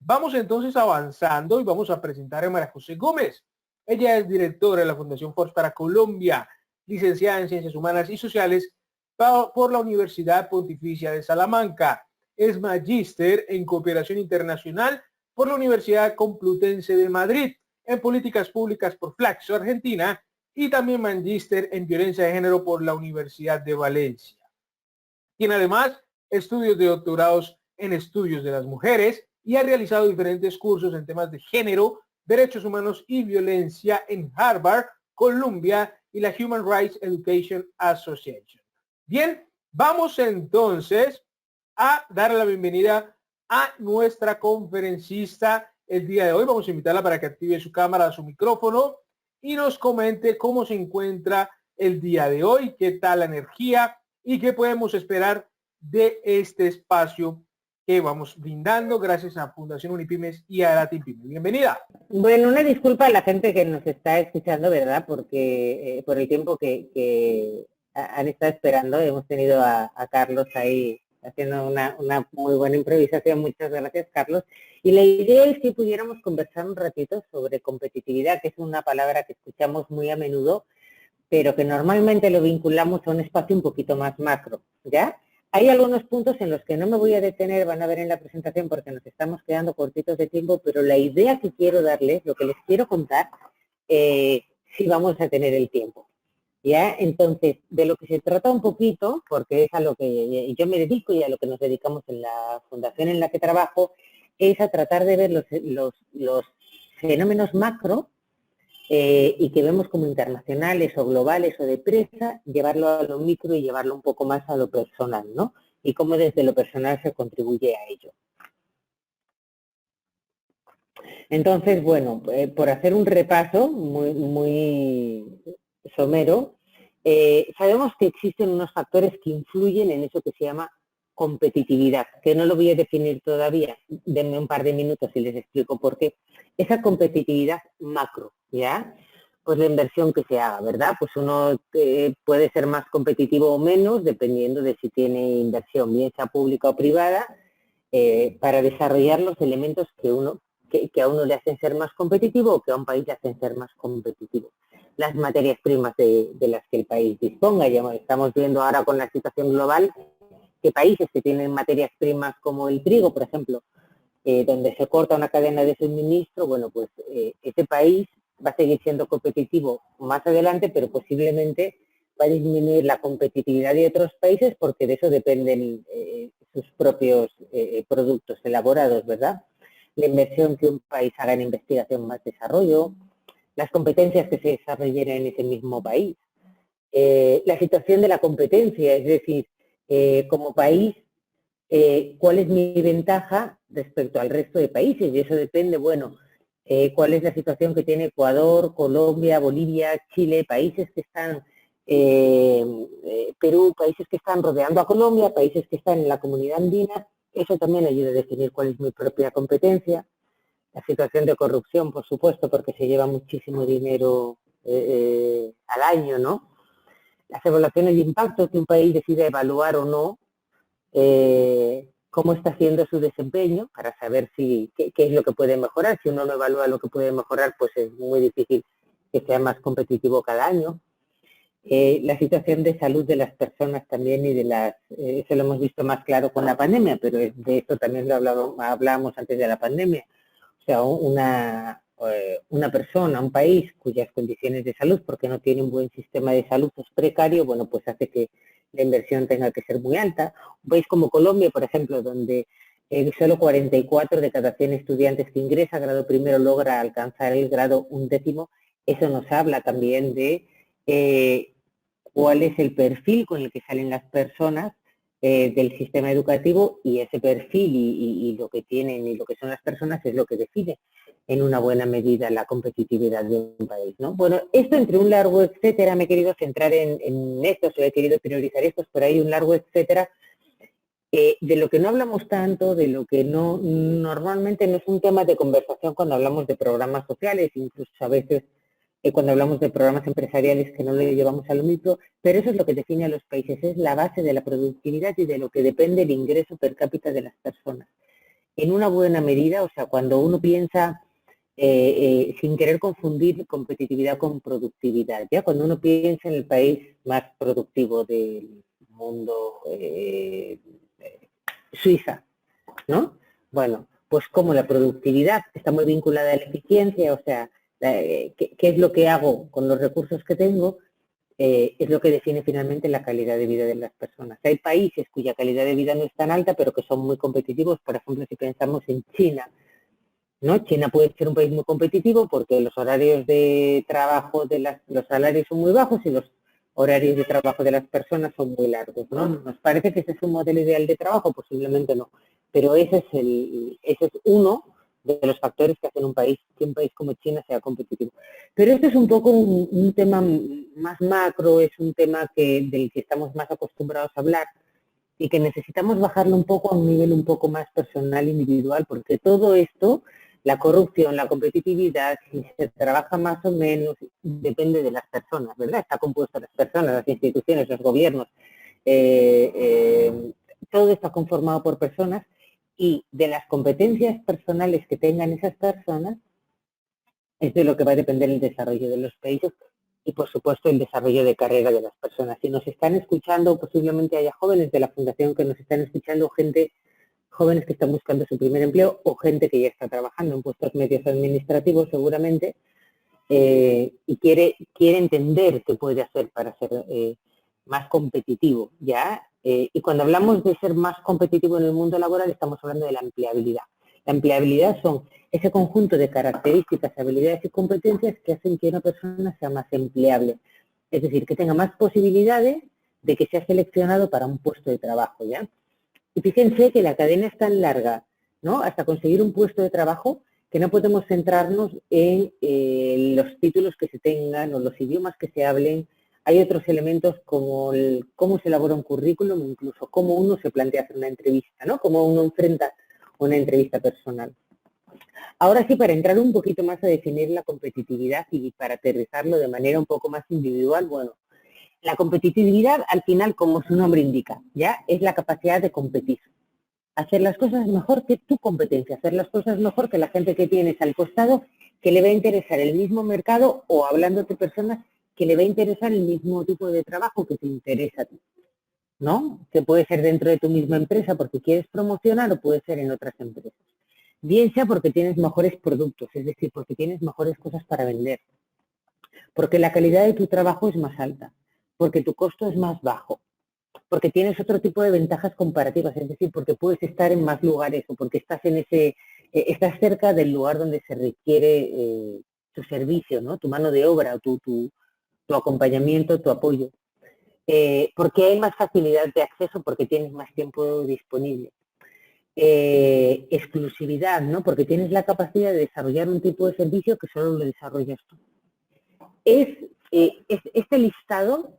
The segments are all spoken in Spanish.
Vamos entonces avanzando y vamos a presentar a María José Gómez. Ella es directora de la Fundación Force para Colombia, licenciada en Ciencias Humanas y Sociales por la Universidad Pontificia de Salamanca. Es magíster en Cooperación Internacional por la Universidad Complutense de Madrid, en Políticas Públicas por Flaxo, Argentina, y también magíster en Violencia de Género por la Universidad de Valencia. Tiene además estudios de doctorados en estudios de las mujeres y ha realizado diferentes cursos en temas de género, derechos humanos y violencia en Harvard, Columbia y la Human Rights Education Association. Bien, vamos entonces a darle la bienvenida a nuestra conferencista el día de hoy. Vamos a invitarla para que active su cámara, su micrófono y nos comente cómo se encuentra el día de hoy, qué tal la energía y qué podemos esperar de este espacio que vamos brindando gracias a Fundación Unipymes y a Datipymes. Bienvenida. Bueno, una disculpa a la gente que nos está escuchando, ¿verdad? Porque por el tiempo que han estado esperando, hemos tenido a Carlos ahí haciendo una muy buena improvisación. Muchas gracias, Carlos. Y la idea es que pudiéramos conversar un ratito sobre competitividad, que es una palabra que escuchamos muy a menudo, pero que normalmente lo vinculamos a un espacio un poquito más macro, ¿ya? Hay algunos puntos en los que no me voy a detener, van a ver en la presentación porque nos estamos quedando cortitos de tiempo, pero la idea que quiero darles, lo que les quiero contar, sí vamos a tener el tiempo, ¿ya? Entonces, de lo que se trata un poquito, porque es a lo que yo me dedico y a lo que nos dedicamos en la fundación en la que trabajo, es a tratar de ver los fenómenos macro y que vemos como internacionales o globales o de presa, llevarlo a lo micro y llevarlo un poco más a lo personal, ¿no? Y cómo desde lo personal se contribuye a ello. Entonces, bueno, por hacer un repaso muy somero, sabemos que existen unos factores que influyen en eso que se llama competitividad, que no lo voy a definir todavía, denme un par de minutos y les explico por qué. Esa competitividad macro, ¿ya? Pues la inversión que se haga, ¿verdad? Pues uno puede ser más competitivo o menos, dependiendo de si tiene inversión, bien sea pública o privada, para desarrollar los elementos que a uno le hacen ser más competitivo o que a un país le hacen ser más competitivo. Las materias primas de las que el país disponga, ya estamos viendo ahora con la situación global que países que tienen materias primas como el trigo, por ejemplo, donde se corta una cadena de suministro, bueno, pues ese país va a seguir siendo competitivo más adelante, pero posiblemente va a disminuir la competitividad de otros países porque de eso dependen sus propios productos elaborados, ¿verdad? La inversión que un país haga en investigación más desarrollo, las competencias que se desarrollen en ese mismo país, la situación de la competencia, es decir, como país, cuál es mi ventaja respecto al resto de países, y eso depende, bueno, cuál es la situación que tiene Ecuador, Colombia, Bolivia, Chile, países que están, Perú, países que están rodeando a Colombia, países que están en la comunidad andina. Eso también ayuda a definir cuál es mi propia competencia. La situación de corrupción, por supuesto, porque se lleva muchísimo dinero al año, ¿no? Las evaluaciones de impacto que un país decide evaluar o no, cómo está haciendo su desempeño para saber qué es lo que puede mejorar. Si uno no evalúa lo que puede mejorar, pues es muy difícil que sea más competitivo cada año. La situación de salud de las personas también y eso lo hemos visto más claro con la pandemia, pero de esto también lo hablábamos antes de la pandemia. O sea, una persona, un país cuyas condiciones de salud, porque no tiene un buen sistema de salud, es precario, bueno, pues hace que la inversión tenga que ser muy alta. Un país como Colombia, por ejemplo, donde solo 44 de cada 100 estudiantes que ingresa a grado primero logra alcanzar el grado 11º, eso nos habla también de cuál es el perfil con el que salen las personas del sistema educativo, y ese perfil y lo que tienen y lo que son las personas es lo que define en una buena medida la competitividad de un país, ¿no? Bueno, esto entre un largo etcétera, me he querido centrar en esto, he querido priorizar estos, pero hay un largo etcétera de lo que no hablamos tanto, de lo que normalmente no es un tema de conversación cuando hablamos de programas sociales, incluso a veces cuando hablamos de programas empresariales que no lo llevamos a lo micro, pero eso es lo que define a los países, es la base de la productividad y de lo que depende el ingreso per cápita de las personas. en una buena medida, o sea, cuando uno piensa, sin querer confundir competitividad con productividad, ya cuando uno piensa en el país más productivo del mundo, Suiza, ¿no? Bueno, pues como la productividad está muy vinculada a la eficiencia, o sea, qué es lo que hago con los recursos que tengo, es lo que define finalmente la calidad de vida de las personas. Hay países cuya calidad de vida no es tan alta, pero que son muy competitivos. Por ejemplo, si pensamos en China, ¿no? China puede ser un país muy competitivo porque los horarios de trabajo los salarios son muy bajos y los horarios de trabajo de las personas son muy largos, ¿no? ¿Nos parece que ese es un modelo ideal de trabajo? Posiblemente no, pero ese es uno de los factores que hacen que un país como China sea competitivo. Pero este es un poco un tema más macro, es un tema del que estamos más acostumbrados a hablar y que necesitamos bajarlo un poco a un nivel un poco más personal, individual, porque todo esto, la corrupción, la competitividad, si se trabaja más o menos, depende de las personas, ¿verdad? Está compuesto de las personas, las instituciones, los gobiernos, todo está conformado por personas y de las competencias personales que tengan esas personas es de lo que va a depender el desarrollo de los países y, por supuesto, el desarrollo de carrera de las personas. Si nos están escuchando, posiblemente haya jóvenes de la Fundación que nos están escuchando, jóvenes que están buscando su primer empleo o gente que ya está trabajando en puestos medios administrativos, seguramente, y quiere entender qué puede hacer para ser más competitivo, ¿ya? Y cuando hablamos de ser más competitivo en el mundo laboral, estamos hablando de la empleabilidad. La empleabilidad son ese conjunto de características, habilidades y competencias que hacen que una persona sea más empleable. Es decir, que tenga más posibilidades de que sea seleccionado para un puesto de trabajo, ¿ya? Y fíjense que la cadena es tan larga, ¿no? Hasta conseguir un puesto de trabajo que no podemos centrarnos en los títulos que se tengan o los idiomas que se hablen. Hay otros elementos como cómo se elabora un currículum, incluso cómo uno se plantea hacer una entrevista, ¿no? Cómo uno enfrenta una entrevista personal. Ahora sí, para entrar un poquito más a definir la competitividad y para aterrizarlo de manera un poco más individual, bueno, la competitividad, al final, como su nombre indica, ya es la capacidad de competir. Hacer las cosas mejor que tu competencia, hacer las cosas mejor que la gente que tienes al costado, que le va a interesar el mismo mercado o hablando de personas que le va a interesar el mismo tipo de trabajo que te interesa a ti, ¿no? Que puede ser dentro de tu misma empresa porque quieres promocionar o puede ser en otras empresas. Bien sea porque tienes mejores productos, es decir, porque tienes mejores cosas para vender, porque la calidad de tu trabajo es más alta, porque tu costo es más bajo, porque tienes otro tipo de ventajas comparativas, es decir, porque puedes estar en más lugares o porque estás cerca del lugar donde se requiere tu servicio, ¿no? Tu mano de obra, tu acompañamiento, tu apoyo. Porque hay más facilidad de acceso, porque tienes más tiempo disponible. Exclusividad, ¿no? Porque tienes la capacidad de desarrollar un tipo de servicio que solo lo desarrollas tú. Este listado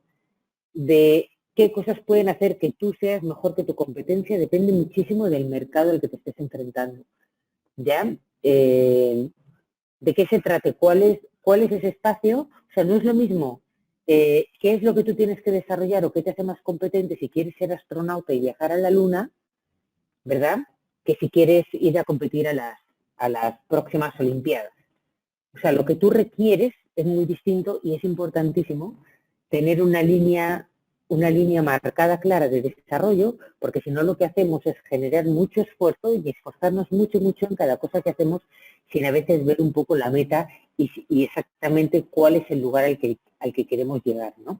de qué cosas pueden hacer que tú seas mejor que tu competencia depende muchísimo del mercado al que te estés enfrentando, ¿ya? ¿De qué se trate? ¿Cuál es ese espacio? O sea, no es lo mismo qué es lo que tú tienes que desarrollar o qué te hace más competente si quieres ser astronauta y viajar a la Luna, ¿verdad? Que si quieres ir a competir a las próximas Olimpiadas. O sea, lo que tú requieres es muy distinto y es importantísimo tener una línea marcada, clara de desarrollo, porque si no lo que hacemos es generar mucho esfuerzo y esforzarnos mucho, mucho en cada cosa que hacemos, sin a veces ver un poco la meta y exactamente cuál es el lugar al que queremos llegar, ¿no?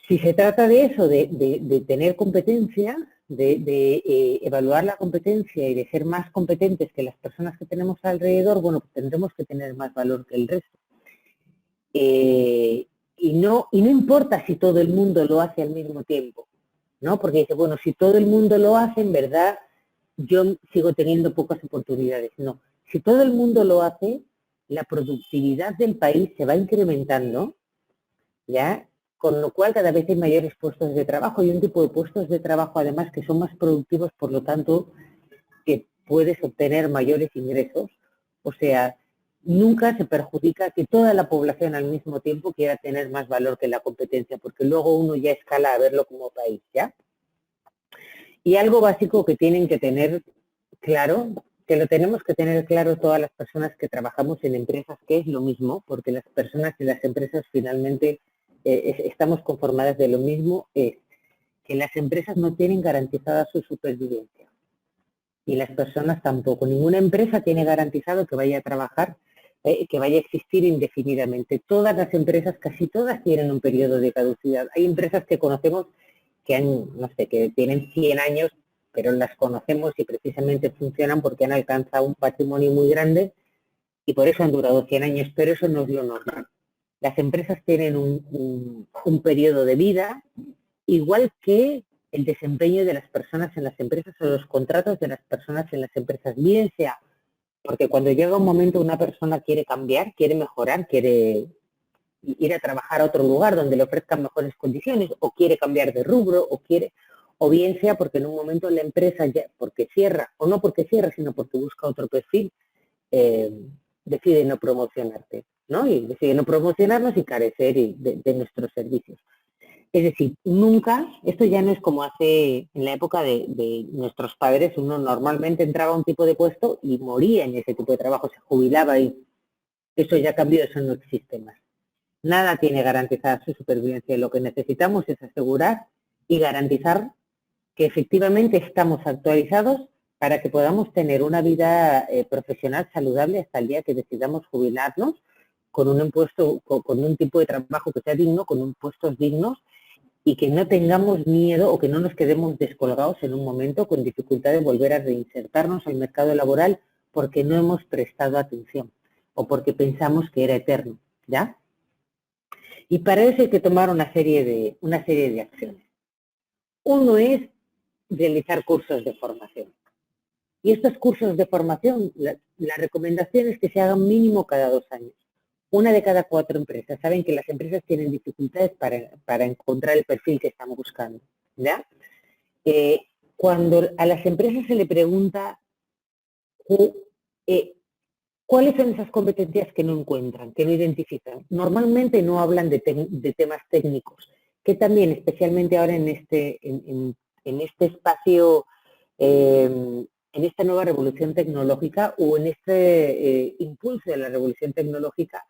Si se trata de eso, de tener competencia, de evaluar la competencia y de ser más competentes que las personas que tenemos alrededor, bueno, pues tendremos que tener más valor que el resto. Y no importa si todo el mundo lo hace al mismo tiempo, ¿no? Porque dice, bueno, si todo el mundo lo hace, en verdad, yo sigo teniendo pocas oportunidades. No, si todo el mundo lo hace, la productividad del país se va incrementando, ¿ya? Con lo cual cada vez hay mayores puestos de trabajo y un tipo de puestos de trabajo además que son más productivos, por lo tanto que puedes obtener mayores ingresos. O sea, nunca se perjudica que toda la población al mismo tiempo quiera tener más valor que la competencia, porque luego uno ya escala a verlo como país, ¿ya? Y algo básico que tienen que tener claro, que lo tenemos que tener claro todas las personas que trabajamos en empresas, que es lo mismo, porque las personas y las empresas finalmente estamos conformadas de lo mismo, es que las empresas no tienen garantizada su supervivencia y las personas tampoco. Ninguna empresa tiene garantizado que vaya a trabajar, que vaya a existir indefinidamente. Todas las empresas, casi todas, tienen un periodo de caducidad. Hay empresas que conocemos que no sé, que tienen 100 años, pero las conocemos y precisamente funcionan porque han alcanzado un patrimonio muy grande y por eso han durado 100 años, pero eso no es lo normal. Las empresas tienen un periodo de vida, igual que el desempeño de las personas en las empresas o los contratos de las personas en las empresas, bien sea porque cuando llega un momento una persona quiere cambiar, quiere mejorar, quiere ir a trabajar a otro lugar donde le ofrezcan mejores condiciones, o quiere cambiar de rubro, o bien sea porque en un momento la empresa, ya, porque cierra, o no porque cierra, sino porque busca otro perfil, decide no promocionarte, ¿no? Y decide no promocionarnos y carecer de nuestros servicios. Es decir, nunca, esto ya no es como hace en la época de nuestros padres, uno normalmente entraba a un tipo de puesto y moría en ese tipo de trabajo, se jubilaba y eso ya cambió, eso no existe más. Nada tiene garantizada su supervivencia. Lo que necesitamos es asegurar y garantizar que efectivamente estamos actualizados para que podamos tener una vida profesional saludable hasta el día que decidamos jubilarnos con un tipo de trabajo que sea digno, con impuestos dignos y que no tengamos miedo o que no nos quedemos descolgados en un momento con dificultad de volver a reinsertarnos al mercado laboral porque no hemos prestado atención o porque pensamos que era eterno, ¿ya? Y para eso hay que tomar una serie de acciones. Uno es realizar cursos de formación. Y estos cursos de formación, la recomendación es que se hagan mínimo cada 2 años. Una de cada 4 empresas. Saben que las empresas tienen dificultades para encontrar el perfil que están buscando, ¿ya? Cuando a las empresas se le pregunta ¿cuáles son esas competencias que no encuentran, que no identifican? Normalmente no hablan de temas técnicos, que también, especialmente ahora en este espacio, en esta nueva revolución tecnológica o en este impulso de la revolución tecnológica,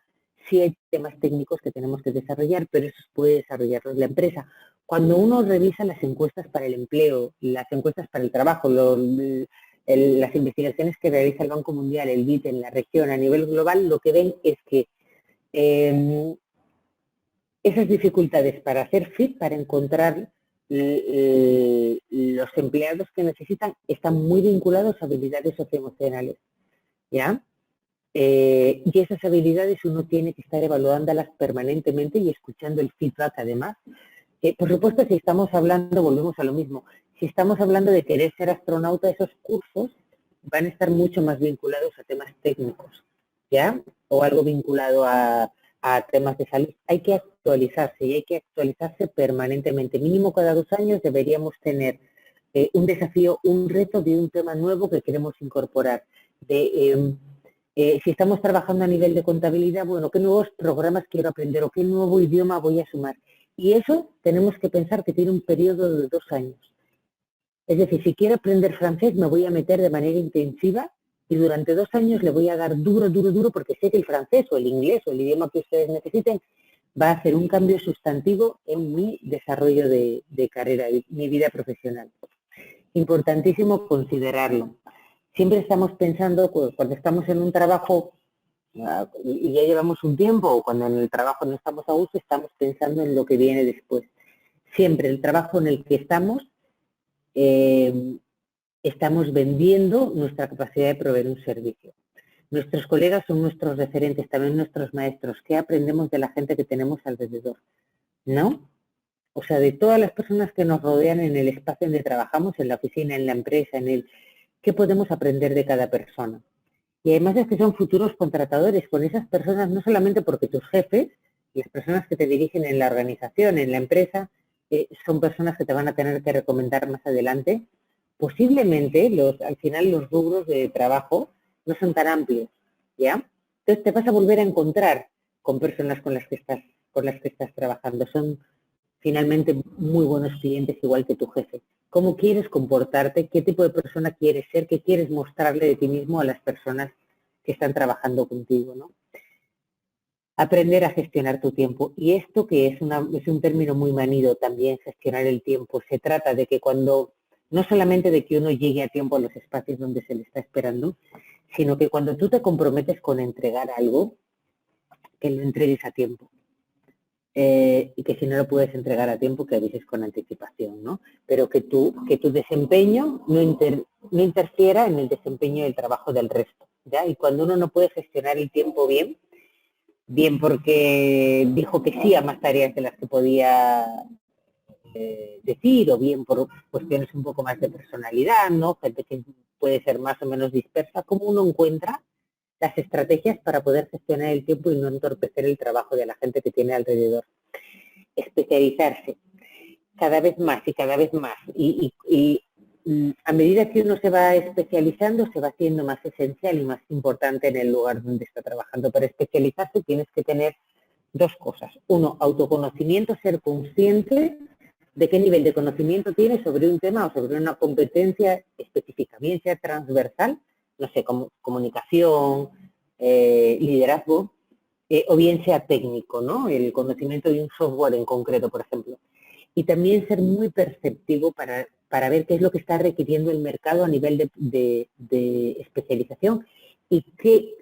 sí hay temas técnicos que tenemos que desarrollar, pero esos puede desarrollarlos la empresa. Cuando uno revisa las encuestas para el empleo, las encuestas para el trabajo, las investigaciones que realiza el Banco Mundial, el BID en la región a nivel global, lo que ven es que esas dificultades para hacer fit, para encontrar los empleados que necesitan, están muy vinculados a habilidades socioemocionales, ¿ya? Y esas habilidades uno tiene que estar evaluándolas permanentemente y escuchando el feedback además. Por supuesto, si estamos hablando, volvemos a lo mismo, si estamos hablando de querer ser astronauta, esos cursos van a estar mucho más vinculados a temas técnicos, ¿ya? O algo vinculado a temas de salud. Hay que actualizarse y hay que actualizarse permanentemente. Mínimo cada 2 años deberíamos tener un desafío, un reto de un tema nuevo que queremos incorporar. Si estamos trabajando a nivel de contabilidad, bueno, ¿qué nuevos programas quiero aprender o qué nuevo idioma voy a sumar? Y eso tenemos que pensar que tiene un periodo de 2 años. Es decir, si quiero aprender francés, me voy a meter de manera intensiva y durante 2 años le voy a dar duro, porque sé que el francés o el inglés o el idioma que ustedes necesiten va a hacer un cambio sustantivo en mi desarrollo de carrera, mi vida profesional. Importantísimo considerarlo. Siempre estamos pensando, cuando estamos en un trabajo y ya llevamos un tiempo, o cuando en el trabajo no estamos a gusto, estamos pensando en lo que viene después. Siempre el trabajo en el que estamos vendiendo nuestra capacidad de proveer un servicio. Nuestros colegas son nuestros referentes, también nuestros maestros. ¿Qué aprendemos de la gente que tenemos alrededor? ¿No? O sea, de todas las personas que nos rodean en el espacio donde trabajamos, en la oficina, en la empresa, ¿qué podemos aprender de cada persona? Y además es que son futuros contratadores con esas personas, no solamente porque tus jefes, las personas que te dirigen en la organización, en la empresa, son personas que te van a tener que recomendar más adelante. Posiblemente, al final, los rubros de trabajo no son tan amplios, ¿ya? Entonces te vas a volver a encontrar con personas con las que estás trabajando. Son finalmente muy buenos clientes igual que tu jefe. ¿Cómo quieres comportarte? ¿Qué tipo de persona quieres ser? ¿Qué quieres mostrarle de ti mismo a las personas que están trabajando contigo, ¿no? Aprender a gestionar tu tiempo. Y esto que es un término muy manido también, gestionar el tiempo. Se trata de que no solamente de que uno llegue a tiempo a los espacios donde se le está esperando, sino que cuando tú te comprometes con entregar algo, que lo entregues a tiempo. Y que si no lo puedes entregar a tiempo, que avises con anticipación, ¿no? Pero que tu desempeño no interfiera en el desempeño del trabajo del resto, ¿ya? Y cuando uno no puede gestionar el tiempo bien porque dijo que sí a más tareas de las que podía decir, o bien por cuestiones un poco más de personalidad, ¿no? Gente que puede ser más o menos dispersa, ¿cómo uno encuentra las estrategias para poder gestionar el tiempo y no entorpecer el trabajo de la gente que tiene alrededor? Especializarse cada vez más y cada vez más. Y a medida que uno se va especializando, se va haciendo más esencial y más importante en el lugar donde está trabajando. Para especializarse tienes que tener dos cosas. Uno, autoconocimiento, ser consciente de qué nivel de conocimiento tienes sobre un tema o sobre una competencia específica, bien sea transversal, no sé, como comunicación, liderazgo, o bien sea técnico, ¿no? El conocimiento de un software en concreto, por ejemplo. Y también ser muy perceptivo para ver qué es lo que está requiriendo el mercado a nivel de especialización y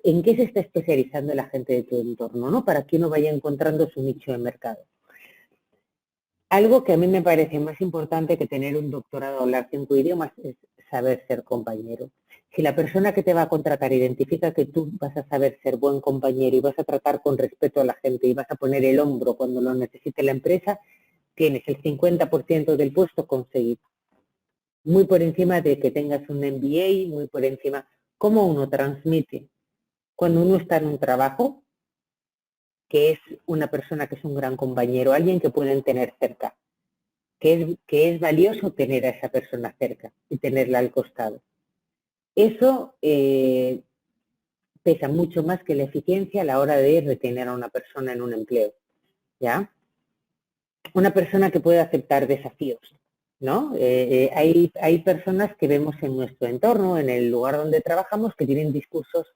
en qué se está especializando la gente de tu entorno, ¿no? Para que uno vaya encontrando su nicho de mercado. Algo que a mí me parece más importante que tener un doctorado o hablar 5 idiomas es saber ser compañero. Si la persona que te va a contratar identifica que tú vas a saber ser buen compañero y vas a tratar con respeto a la gente y vas a poner el hombro cuando lo necesite la empresa, tienes el 50% del puesto conseguido. Muy por encima de que tengas un MBA, muy por encima. ¿Cómo uno transmite cuando uno está en un trabajo que es una persona que es un gran compañero, alguien que pueden tener cerca, que es valioso tener a esa persona cerca y tenerla al costado? Eso pesa mucho más que la eficiencia a la hora de retener a una persona en un empleo, ¿ya? Una persona que puede aceptar desafíos, ¿no? Hay personas que vemos en nuestro entorno, en el lugar donde trabajamos, que tienen discursos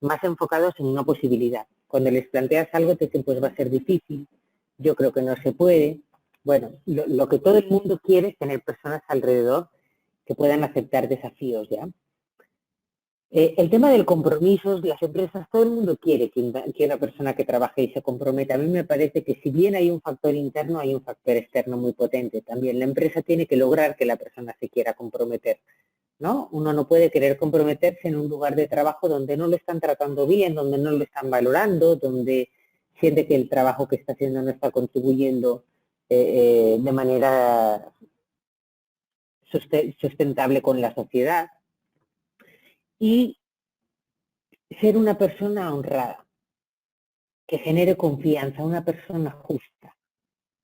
más enfocados en una posibilidad. Cuando les planteas algo te dicen, pues va a ser difícil, yo creo que no se puede. Bueno, lo que todo el mundo quiere es tener personas alrededor que puedan aceptar desafíos, ¿ya? El tema del compromiso, las empresas, todo el mundo quiere que una persona que trabaje y se comprometa. A mí me parece que si bien hay un factor interno, hay un factor externo muy potente también. La empresa tiene que lograr que la persona se quiera comprometer, ¿no? Uno no puede querer comprometerse en un lugar de trabajo donde no lo están tratando bien, donde no lo están valorando, donde siente que el trabajo que está haciendo no está contribuyendo de manera sustentable con la sociedad. Y ser una persona honrada, que genere confianza, una persona justa.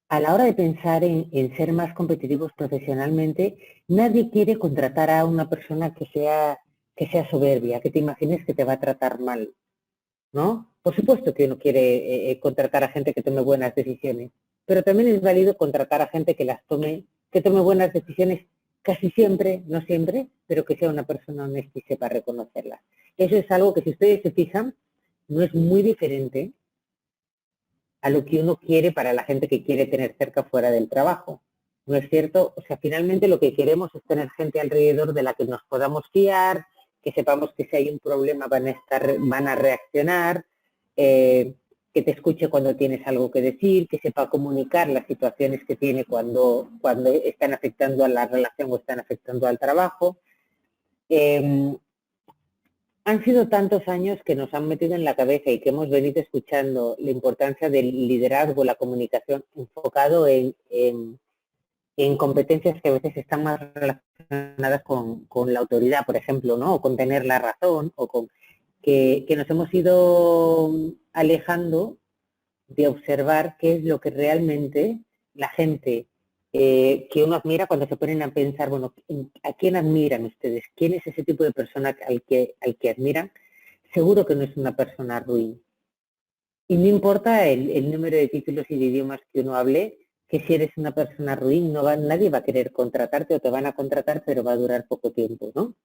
A la hora de pensar en ser más competitivos profesionalmente, nadie quiere contratar a una persona que sea soberbia, que te imagines que te va a tratar mal, ¿no? Por supuesto que uno quiere contratar a gente que tome buenas decisiones, pero también es válido contratar a gente que tome buenas decisiones casi siempre, no siempre, pero que sea una persona honesta y sepa reconocerlas. Eso es algo que, si ustedes se fijan, no es muy diferente a lo que uno quiere para la gente que quiere tener cerca fuera del trabajo. ¿No es cierto? O sea, finalmente lo que queremos es tener gente alrededor de la que nos podamos fiar, que sepamos que si hay un problema van a reaccionar, que te escuche cuando tienes algo que decir, que sepa comunicar las situaciones que tiene cuando están afectando a la relación o están afectando al trabajo. Han sido tantos años que nos han metido en la cabeza y que hemos venido escuchando la importancia del liderazgo, la comunicación, enfocado en competencias que a veces están más relacionadas con la autoridad, por ejemplo, ¿no? O con tener la razón, o con que nos hemos ido alejando de observar qué es lo que realmente la gente que uno admira, cuando se ponen a pensar, bueno, ¿a quién admiran ustedes? ¿Quién es ese tipo de persona al que admiran? Seguro que no es una persona ruin. Y no importa el número de títulos y de idiomas que uno hable, que si eres una persona ruin, nadie va a querer contratarte o te van a contratar, pero va a durar poco tiempo, ¿no?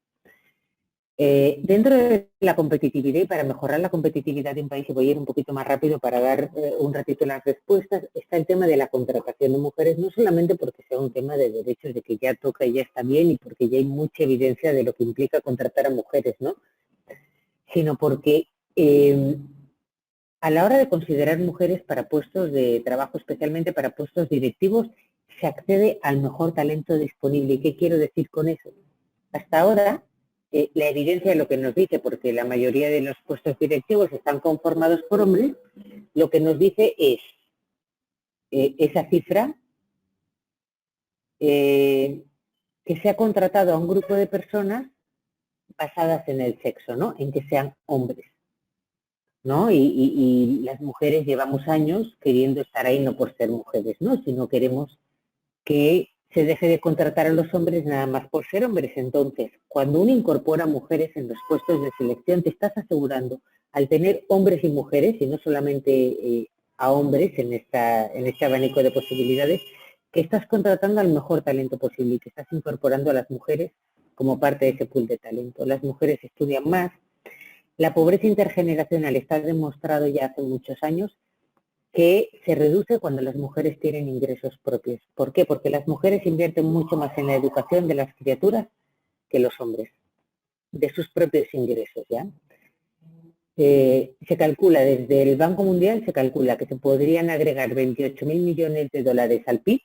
Dentro de la competitividad y para mejorar la competitividad de un país, y voy a ir un poquito más rápido para dar un ratito las respuestas, está el tema de la contratación de mujeres, no solamente porque sea un tema de derechos, de que ya toca y ya está bien, y porque ya hay mucha evidencia de lo que implica contratar a mujeres, ¿no? Sino porque a la hora de considerar mujeres para puestos de trabajo, especialmente para puestos directivos, se accede al mejor talento disponible. ¿Y qué quiero decir con eso? Hasta ahora, la evidencia de lo que nos dice, porque la mayoría de los puestos directivos están conformados por hombres, lo que nos dice es esa cifra que se ha contratado a un grupo de personas basadas en el sexo, ¿no? En que sean hombres, ¿no? Y las mujeres llevamos años queriendo estar ahí no por ser mujeres, ¿no? Sino queremos que se deje de contratar a los hombres nada más por ser hombres. Entonces, cuando uno incorpora mujeres en los puestos de selección, te estás asegurando, al tener hombres y mujeres, y no solamente a hombres en este abanico de posibilidades, que estás contratando al mejor talento posible y que estás incorporando a las mujeres como parte de ese pool de talento. Las mujeres estudian más. La pobreza intergeneracional está demostrado ya hace muchos años que se reduce cuando las mujeres tienen ingresos propios. ¿Por qué? Porque las mujeres invierten mucho más en la educación de las criaturas que los hombres, de sus propios ingresos, ¿ya? Se calcula, desde el Banco Mundial se calcula que se podrían agregar 28.000 millones de dólares al PIB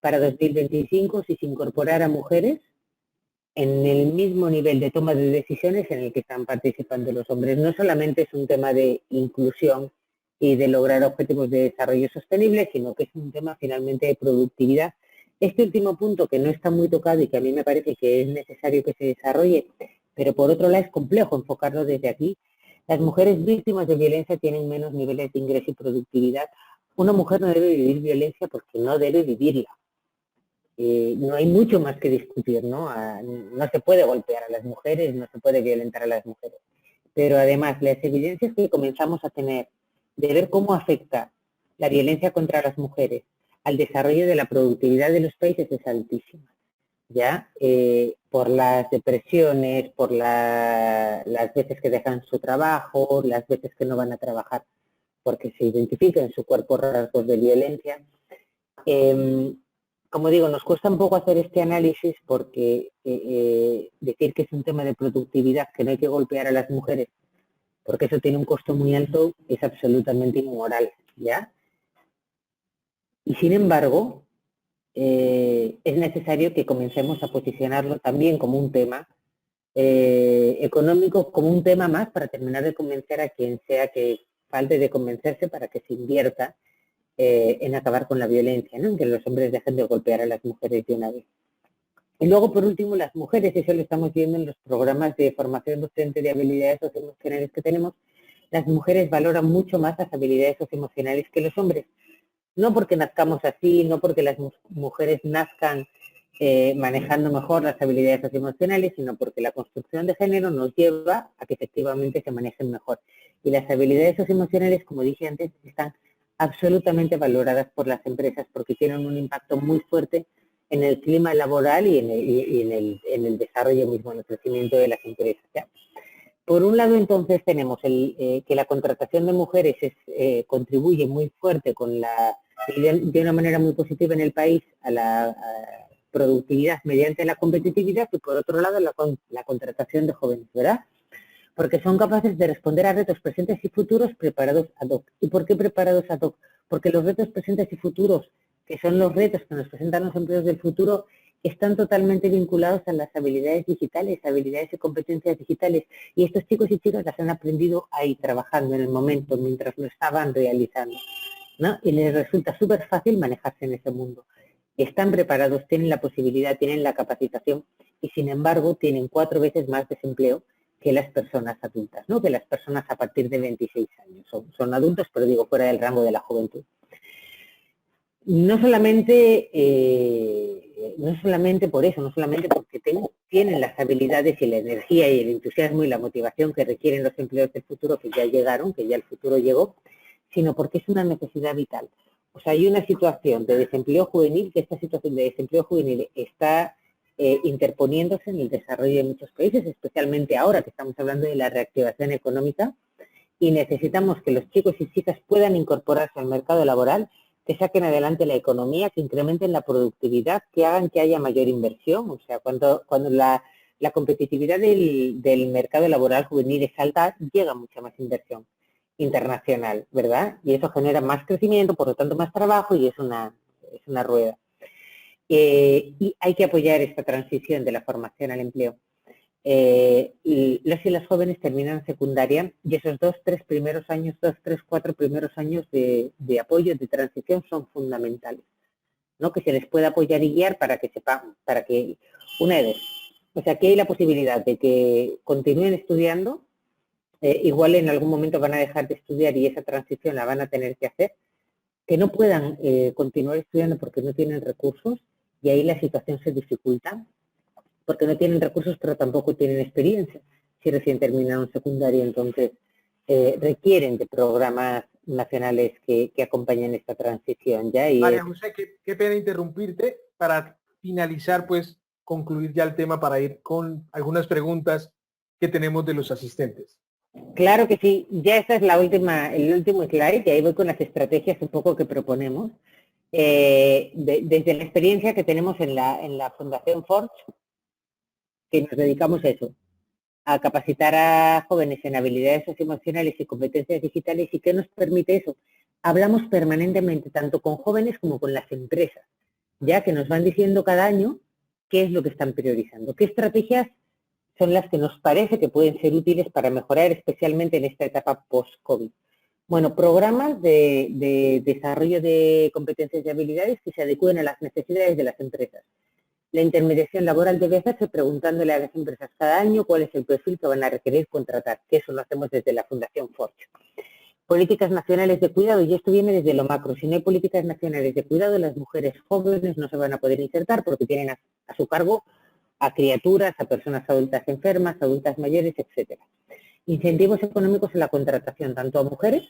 para 2025 si se incorporara mujeres en el mismo nivel de toma de decisiones en el que están participando los hombres. No solamente es un tema de inclusión y de lograr objetivos de desarrollo sostenible, sino que es un tema finalmente de productividad. Este último punto, que no está muy tocado y que a mí me parece que es necesario que se desarrolle, pero por otro lado es complejo enfocarlo desde aquí. Las mujeres víctimas de violencia tienen menos niveles de ingreso y productividad. Una mujer no debe vivir violencia porque no debe vivirla. No hay mucho más que discutir, ¿no? No se puede golpear a las mujeres, no se puede violentar a las mujeres. Pero además, las evidencias que comenzamos a tener de ver cómo afecta la violencia contra las mujeres al desarrollo de la productividad de los países es altísima, ¿ya? Por las depresiones, por las veces que dejan su trabajo, las veces que no van a trabajar porque se identifican en su cuerpo rasgos de violencia. Como digo, nos cuesta un poco hacer este análisis porque decir que es un tema de productividad, que no hay que golpear a las mujeres, porque eso tiene un costo muy alto, es absolutamente inmoral, ¿ya? Y sin embargo, es necesario que comencemos a posicionarlo también como un tema económico, como un tema más para terminar de convencer a quien sea que falte de convencerse para que se invierta en acabar con la violencia, ¿no? En que los hombres dejen de golpear a las mujeres de una vez. Y luego, por último, las mujeres, eso lo estamos viendo en los programas de formación docente de habilidades socioemocionales que tenemos, las mujeres valoran mucho más las habilidades socioemocionales que los hombres. No porque nazcamos así, no porque las mujeres nazcan manejando mejor las habilidades socioemocionales, sino porque la construcción de género nos lleva a que efectivamente se manejen mejor. Y las habilidades socioemocionales, como dije antes, están absolutamente valoradas por las empresas porque tienen un impacto muy fuerte en el clima laboral y en el desarrollo mismo, en el crecimiento de las empresas, ¿ya? Por un lado, entonces, tenemos que la contratación de mujeres contribuye muy fuerte de una manera muy positiva en el país a la productividad mediante la competitividad, y por otro lado, la contratación de jóvenes, ¿verdad? Porque son capaces de responder a retos presentes y futuros preparados ad hoc. ¿Y por qué preparados ad hoc? Porque los retos presentes y futuros, que son los retos que nos presentan los empleos del futuro, están totalmente vinculados a las habilidades digitales, habilidades y competencias digitales. Y estos chicos y chicas las han aprendido ahí, trabajando en el momento, mientras lo estaban realizando, ¿no? Y les resulta súper fácil manejarse en ese mundo. Están preparados, tienen la posibilidad, tienen la capacitación y, sin embargo, tienen 4 veces más desempleo que las personas adultas, ¿no? Que las personas a partir de 26 años. Son adultos, pero digo, fuera del rango de la juventud. No solamente por eso, no solamente porque tienen las habilidades y la energía y el entusiasmo y la motivación que requieren los empleos del futuro que ya llegaron, que ya el futuro llegó, sino porque es una necesidad vital. O sea, hay una situación de desempleo juvenil, que esta situación de desempleo juvenil está interponiéndose en el desarrollo de muchos países, especialmente ahora que estamos hablando de la reactivación económica, y necesitamos que los chicos y chicas puedan incorporarse al mercado laboral, que saquen adelante la economía, que incrementen la productividad, que hagan que haya mayor inversión. O sea, cuando la competitividad del mercado laboral juvenil es alta, llega mucha más inversión internacional, ¿verdad? Y eso genera más crecimiento, por lo tanto más trabajo, y es una rueda. Y hay que apoyar esta transición de la formación al empleo. Los y las jóvenes terminan secundaria y esos 2, 3 primeros años, 2, 3, 4 primeros años de apoyo, de transición son fundamentales, ¿no? Que se les pueda apoyar y guiar para que sepan, para que, una de dos, o sea, que hay la posibilidad de que continúen estudiando, igual en algún momento van a dejar de estudiar y esa transición la van a tener que hacer, que no puedan continuar estudiando porque no tienen recursos y ahí la situación se dificulta, porque no tienen recursos pero tampoco tienen experiencia. Si recién terminaron secundaria, entonces requieren de programas nacionales que acompañen esta transición. ¿Ya? Y María José, qué pena interrumpirte para finalizar, pues concluir ya el tema para ir con algunas preguntas que tenemos de los asistentes. Claro que sí, ya esta es la última, el último slide, y ahí voy con las estrategias un poco que proponemos. Desde la experiencia que tenemos en la Fundación Forge, que nos dedicamos a eso, a capacitar a jóvenes en habilidades socioemocionales y competencias digitales. ¿Y qué nos permite eso? Hablamos permanentemente tanto con jóvenes como con las empresas, ya que nos van diciendo cada año qué es lo que están priorizando, qué estrategias son las que nos parece que pueden ser útiles para mejorar, especialmente en esta etapa post-COVID. Bueno, programas de desarrollo de competencias y habilidades que se adecúen a las necesidades de las empresas. La intermediación laboral debe hacerse preguntándole a las empresas cada año cuál es el perfil que van a requerir contratar, que eso lo hacemos desde la Fundación Forge. Políticas nacionales de cuidado, y esto viene desde lo macro. Si no hay políticas nacionales de cuidado, las mujeres jóvenes no se van a poder insertar porque tienen a su cargo a criaturas, a personas adultas enfermas, adultas mayores, etcétera. Incentivos económicos en la contratación, tanto a mujeres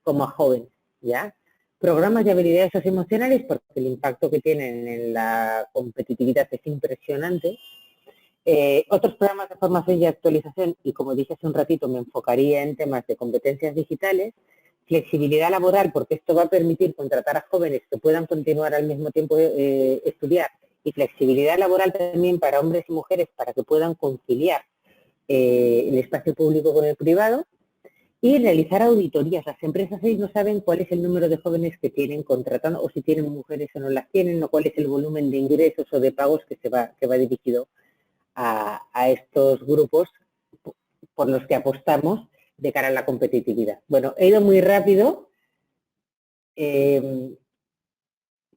como a jóvenes, ¿ya? Programas de habilidades socioemocionales, porque el impacto que tienen en la competitividad es impresionante. Otros programas de formación y actualización, y como dije hace un ratito, me enfocaría en temas de competencias digitales, flexibilidad laboral, porque esto va a permitir contratar a jóvenes que puedan continuar al mismo tiempo estudiar, y flexibilidad laboral también para hombres y mujeres para que puedan conciliar el espacio público con el privado, y realizar auditorías. Las empresas ahí no saben cuál es el número de jóvenes que tienen contratando, o si tienen mujeres o no las tienen, o cuál es el volumen de ingresos o de pagos que va dirigido a estos grupos por los que apostamos de cara a la competitividad. Bueno, he ido muy rápido,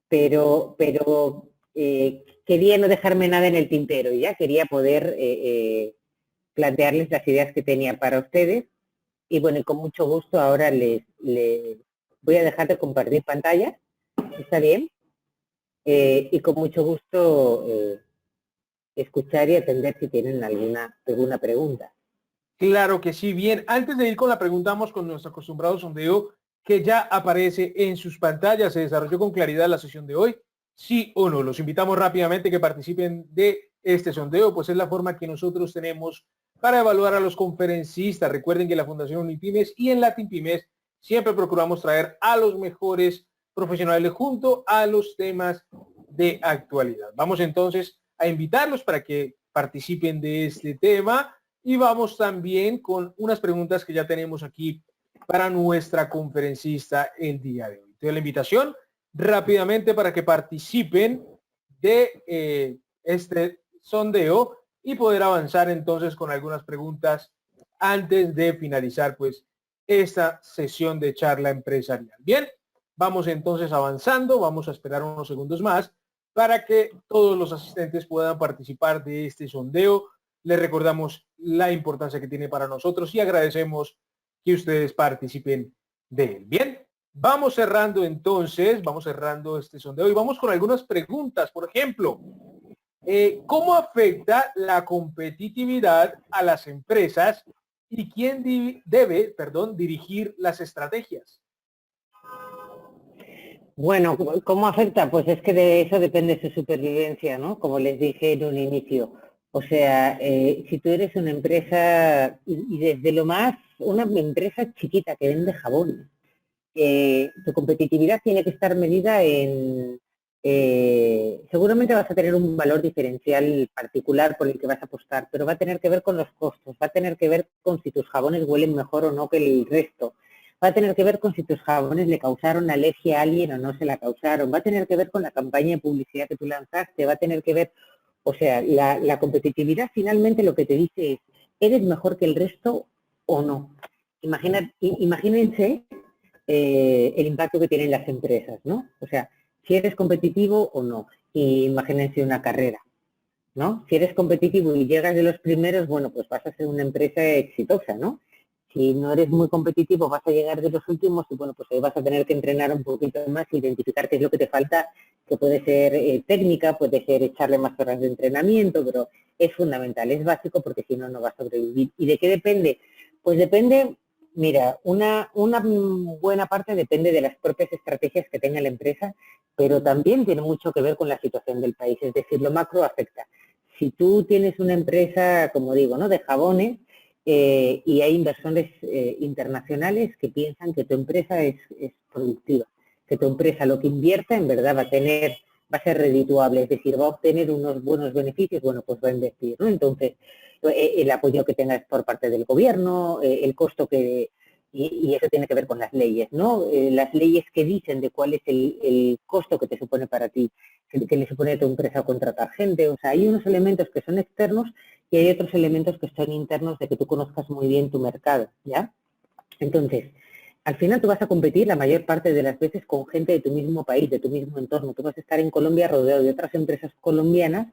pero quería no dejarme nada en el tintero, ya quería poder plantearles las ideas que tenía para ustedes. Y bueno, y con mucho gusto ahora les voy a dejar de compartir pantalla, ¿está bien? Y con mucho gusto escuchar y atender si tienen alguna pregunta. Claro que sí. Bien, antes de ir con la pregunta, vamos con nuestro acostumbrado sondeo que ya aparece en sus pantallas. ¿Se desarrolló con claridad la sesión de hoy? ¿Sí o no? Los invitamos rápidamente que participen de este sondeo, pues es la forma que nosotros tenemos para evaluar a los conferencistas. Recuerden que la Fundación Unipymes y en Latinpymes siempre procuramos traer a los mejores profesionales junto a los temas de actualidad. Vamos entonces a invitarlos para que participen de este tema. Y vamos también con unas preguntas que ya tenemos aquí para nuestra conferencista el día de hoy. Entonces la invitación rápidamente para que participen de este sondeo y poder avanzar entonces con algunas preguntas antes de finalizar pues esta sesión de charla empresarial. Bien, vamos entonces avanzando, vamos a esperar unos segundos más para que todos los asistentes puedan participar de este sondeo. Les recordamos la importancia que tiene para nosotros y agradecemos que ustedes participen de él. Bien, vamos cerrando entonces, vamos cerrando este sondeo y vamos con algunas preguntas. Por ejemplo, ¿cómo afecta la competitividad a las empresas y quién debe dirigir las estrategias? Bueno, ¿cómo afecta? Pues es que de eso depende su supervivencia, ¿no? Como les dije en un inicio. O sea, si tú eres una empresa, y desde lo más, una empresa chiquita que vende jabón, tu competitividad tiene que estar medida en, seguramente vas a tener un valor diferencial particular por el que vas a apostar, pero va a tener que ver con los costos, va a tener que ver con si tus jabones huelen mejor o no que el resto, va a tener que ver con si tus jabones le causaron alergia a alguien o no se la causaron, va a tener que ver con la campaña de publicidad que tú lanzaste, va a tener que ver, o sea, la competitividad finalmente lo que te dice es, ¿eres mejor que el resto o no? Imagínense el impacto que tienen las empresas, ¿no? O sea, si eres competitivo o no. Y imagínense una carrera, ¿no? Si eres competitivo y llegas de los primeros, bueno, pues vas a ser una empresa exitosa, ¿no? Si no eres muy competitivo, vas a llegar de los últimos y, bueno, pues ahí vas a tener que entrenar un poquito más, identificar qué es lo que te falta, que puede ser técnica, puede ser echarle más horas de entrenamiento, pero es fundamental, es básico porque si no, no vas a sobrevivir. ¿Y de qué depende? Pues depende, mira, una buena parte depende de las propias estrategias que tenga la empresa, pero también tiene mucho que ver con la situación del país, es decir, lo macro afecta. Si tú tienes una empresa, como digo, ¿no?, de jabones, y hay inversores internacionales que piensan que tu empresa es productiva, que tu empresa lo que invierta en verdad va a ser redituable, es decir, va a obtener unos buenos beneficios, bueno, pues va a invertir, ¿no? Entonces, el apoyo que tengas por parte del gobierno, el costo que, y eso tiene que ver con las leyes, ¿no? Las leyes que dicen de cuál es el costo que te supone para ti, que le supone a tu empresa contratar gente, o sea, hay unos elementos que son externos y hay otros elementos que son internos de que tú conozcas muy bien tu mercado, ¿ya? Entonces, al final tú vas a competir la mayor parte de las veces con gente de tu mismo país, de tu mismo entorno. Tú vas a estar en Colombia rodeado de otras empresas colombianas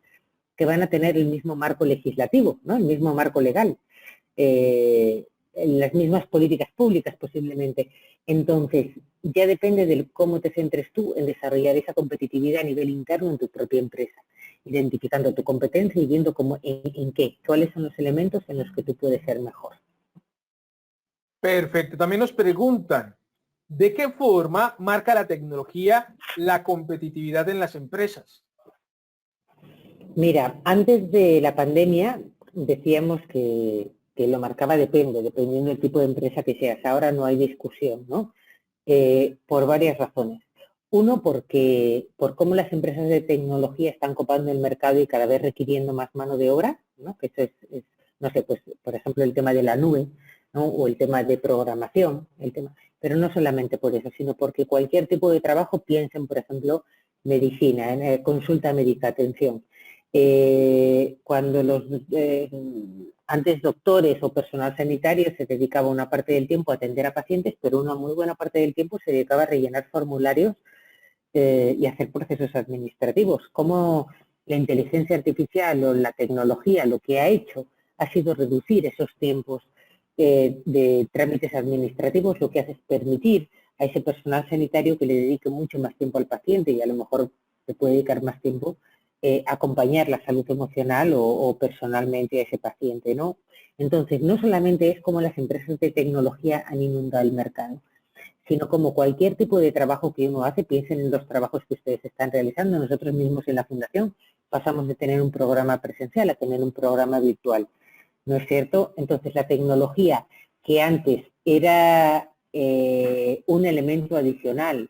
que van a tener el mismo marco legislativo, ¿no?, el mismo marco legal, las mismas políticas públicas posiblemente. Entonces, ya depende de cómo te centres tú en desarrollar esa competitividad a nivel interno en tu propia empresa, identificando tu competencia y viendo en qué, cuáles son los elementos en los que tú puedes ser mejor. Perfecto. También nos preguntan, ¿de qué forma marca la tecnología la competitividad en las empresas? Mira, antes de la pandemia decíamos que lo marcaba dependiendo del tipo de empresa que seas. Ahora no hay discusión, ¿no? Por varias razones. Uno, por cómo las empresas de tecnología están copando el mercado y cada vez requiriendo más mano de obra, ¿no? Que eso no sé, pues por ejemplo el tema de la nube, ¿no?, o el tema de programación, pero no solamente por eso, sino porque cualquier tipo de trabajo, piensen por ejemplo medicina, en consulta médica, atención. Cuando antes doctores o personal sanitario se dedicaba una parte del tiempo a atender a pacientes, pero una muy buena parte del tiempo se dedicaba a rellenar formularios y hacer procesos administrativos. Como la inteligencia artificial o la tecnología lo que ha hecho ha sido reducir esos tiempos de trámites administrativos, lo que hace es permitir a ese personal sanitario que le dedique mucho más tiempo al paciente y a lo mejor se puede dedicar más tiempo acompañar la salud emocional o personalmente a ese paciente, ¿no? Entonces, no solamente es como las empresas de tecnología han inundado el mercado, sino como cualquier tipo de trabajo que uno hace. Piensen en los trabajos que ustedes están realizando. Nosotros mismos en la Fundación pasamos de tener un programa presencial a tener un programa virtual, ¿no es cierto? Entonces, la tecnología que antes era un elemento adicional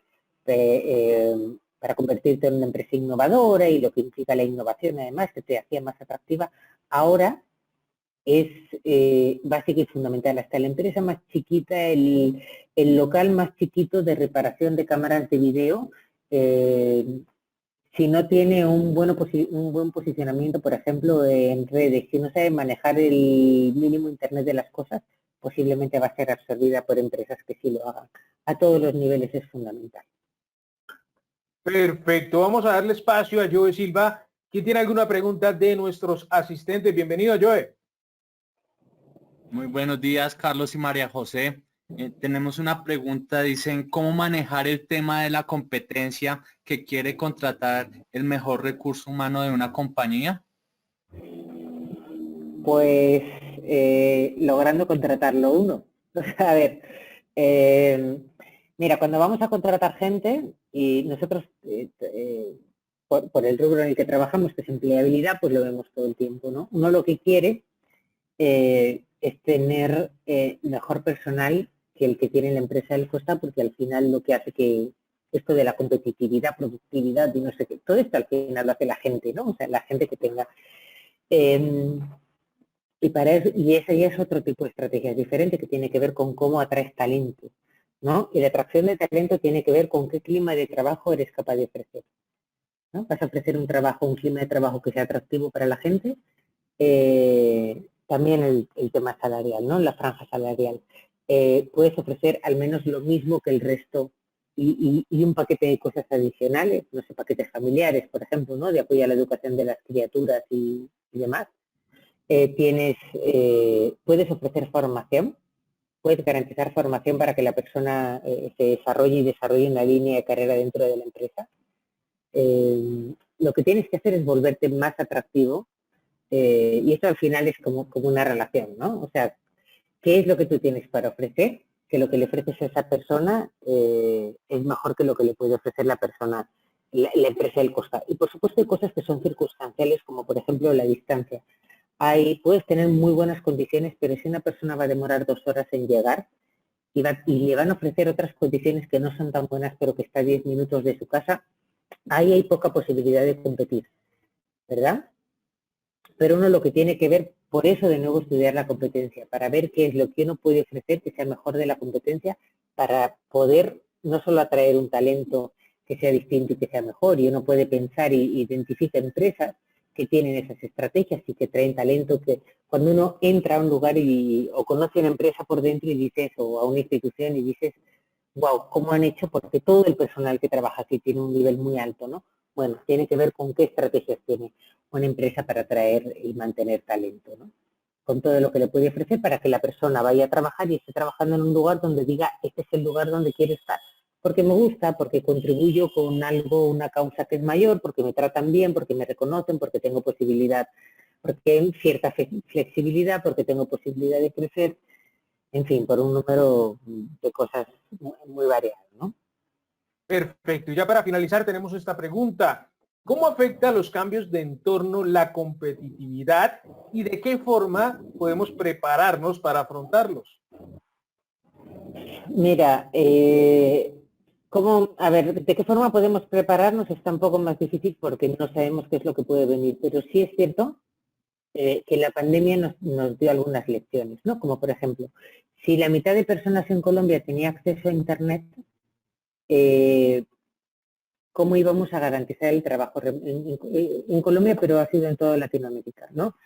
para convertirte en una empresa innovadora y lo que implica la innovación, además, que te hacía más atractiva, ahora es básica y fundamental. Hasta la empresa más chiquita, el local más chiquito de reparación de cámaras de video, si no tiene un buen posicionamiento, por ejemplo, en redes, si no sabe manejar el mínimo internet de las cosas, posiblemente va a ser absorbida por empresas que sí lo hagan. A todos los niveles es fundamental. Perfecto. Vamos a darle espacio a Joe Silva. ¿Quién tiene alguna pregunta de nuestros asistentes? Bienvenido, Joe. Muy buenos días, Carlos y María José. Tenemos una pregunta, dicen, ¿cómo manejar el tema de la competencia que quiere contratar el mejor recurso humano de una compañía? Pues logrando contratarlo uno. A ver, mira, cuando vamos a contratar gente, Y nosotros, por el rubro en el que trabajamos, que es empleabilidad, pues lo vemos todo el tiempo, ¿no? Uno lo que quiere es tener mejor personal que el que tiene la empresa del costado, porque al final lo que hace que esto de la competitividad, productividad y no sé qué, todo esto al final lo hace la gente, ¿no? O sea, la gente que tenga. Y ese ya es otro tipo de estrategia diferente que tiene que ver con cómo atraes talento, ¿no? Y la atracción de talento tiene que ver con qué clima de trabajo eres capaz de ofrecer, ¿no? Vas a ofrecer un clima de trabajo que sea atractivo para la gente. También el tema salarial, ¿no? La franja salarial. Puedes ofrecer al menos lo mismo que el resto y un paquete de cosas adicionales, no sé, paquetes familiares, por ejemplo, ¿no? De apoyo a la educación de las criaturas y demás. Puedes ofrecer formación, puedes garantizar formación para que la persona se desarrolle y desarrolle una línea de carrera dentro de la empresa. Lo que tienes que hacer es volverte más atractivo y esto al final es como una relación, ¿no? O sea, ¿qué es lo que tú tienes para ofrecer? Que lo que le ofreces a esa persona es mejor que lo que le puede ofrecer la persona, la empresa del costado. Y por supuesto hay cosas que son circunstanciales, como por ejemplo la distancia. Puedes tener muy buenas condiciones, pero si una persona va a demorar 2 horas en llegar y le van a ofrecer otras condiciones que no son tan buenas, pero que está a 10 minutos de su casa, ahí hay poca posibilidad de competir, ¿verdad? Pero uno lo que tiene que ver, por eso de nuevo estudiar la competencia, para ver qué es lo que uno puede ofrecer que sea mejor de la competencia, para poder no solo atraer un talento que sea distinto y que sea mejor, y uno puede pensar y identifica empresas que tienen esas estrategias y que traen talento, que cuando uno entra a un lugar o conoce una empresa por dentro y dices, o a una institución y dices, wow, ¿cómo han hecho? Porque todo el personal que trabaja aquí tiene un nivel muy alto, ¿no? Bueno, tiene que ver con qué estrategias tiene una empresa para atraer y mantener talento, ¿no? Con todo lo que le puede ofrecer para que la persona vaya a trabajar y esté trabajando en un lugar donde diga, este es el lugar donde quiero estar. Porque me gusta, porque contribuyo con algo, una causa que es mayor, porque me tratan bien, porque me reconocen, porque tengo posibilidad, porque hay cierta flexibilidad, porque tengo posibilidad de crecer, en fin, por un número de cosas muy variadas, ¿no? Perfecto. Y ya para finalizar tenemos esta pregunta. ¿Cómo afecta a los cambios de entorno la competitividad y de qué forma podemos prepararnos para afrontarlos? Mira, a ver, ¿de qué forma podemos prepararnos? Está un poco más difícil porque no sabemos qué es lo que puede venir, pero sí es cierto que la pandemia nos dio algunas lecciones, ¿no? Como por ejemplo, si la mitad de personas en Colombia tenía acceso a Internet, ¿cómo íbamos a garantizar el trabajo en Colombia, pero ha sido en toda Latinoamérica, ¿no?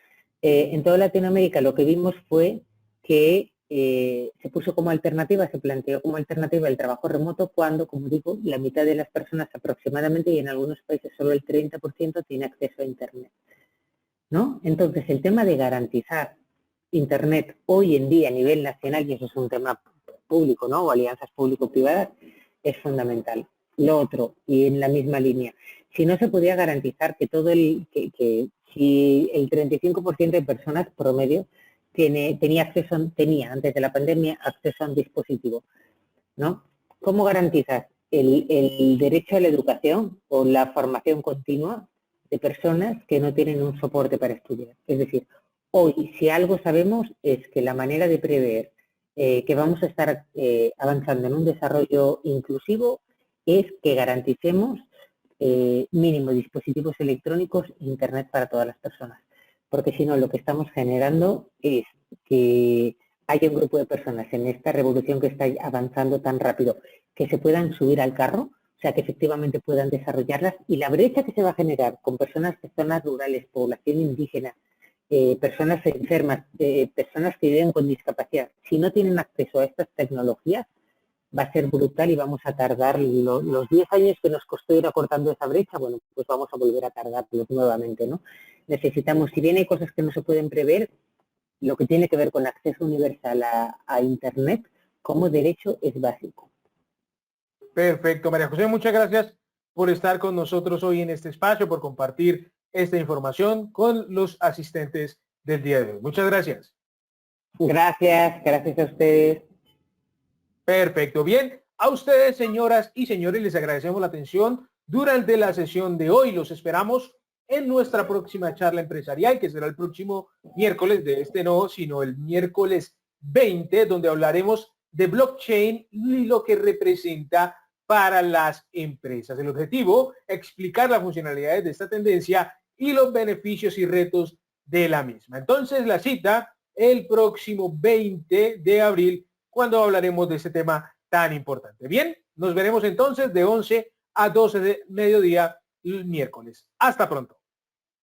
En toda Latinoamérica lo que vimos fue que se puso como alternativa, se planteó como alternativa el trabajo remoto cuando, como digo, la mitad de las personas aproximadamente, y en algunos países solo el 30%, tiene acceso a Internet, ¿no? Entonces, el tema de garantizar Internet hoy en día a nivel nacional, y eso es un tema público, ¿no? O alianzas público-privadas, es fundamental. Lo otro, y en la misma línea, si no se podía garantizar que si el 35% de personas promedio tenía antes de la pandemia acceso a un dispositivo, ¿no? ¿Cómo garantizas el derecho a la educación o la formación continua de personas que no tienen un soporte para estudiar? Es decir, hoy si algo sabemos es que la manera de prever que vamos a estar avanzando en un desarrollo inclusivo es que garanticemos mínimo dispositivos electrónicos e Internet para todas las personas. Porque si no, lo que estamos generando es que haya un grupo de personas en esta revolución que está avanzando tan rápido que se puedan subir al carro, o sea, que efectivamente puedan desarrollarlas, y la brecha que se va a generar con personas de zonas rurales, población indígena, personas enfermas, personas que viven con discapacidad, si no tienen acceso a estas tecnologías, va a ser brutal y vamos a tardar los 10 años que nos costó ir acortando esa brecha, bueno, pues vamos a volver a tardarlos nuevamente, ¿no? Necesitamos, si bien hay cosas que no se pueden prever, lo que tiene que ver con acceso universal a Internet como derecho es básico. Perfecto, María José, muchas gracias por estar con nosotros hoy en este espacio, por compartir esta información con los asistentes del día de hoy. Muchas gracias. Gracias a ustedes. Perfecto, bien. A ustedes, señoras y señores, les agradecemos la atención durante la sesión de hoy. Los esperamos en nuestra próxima charla empresarial, que será el próximo miércoles, de este no, sino el miércoles 20, donde hablaremos de blockchain y lo que representa para las empresas. El objetivo, explicar las funcionalidades de esta tendencia y los beneficios y retos de la misma. Entonces, la cita el próximo 20 de abril, cuando hablaremos de este tema tan importante. Bien, nos veremos entonces de 11 a 12 de mediodía el miércoles. Hasta pronto.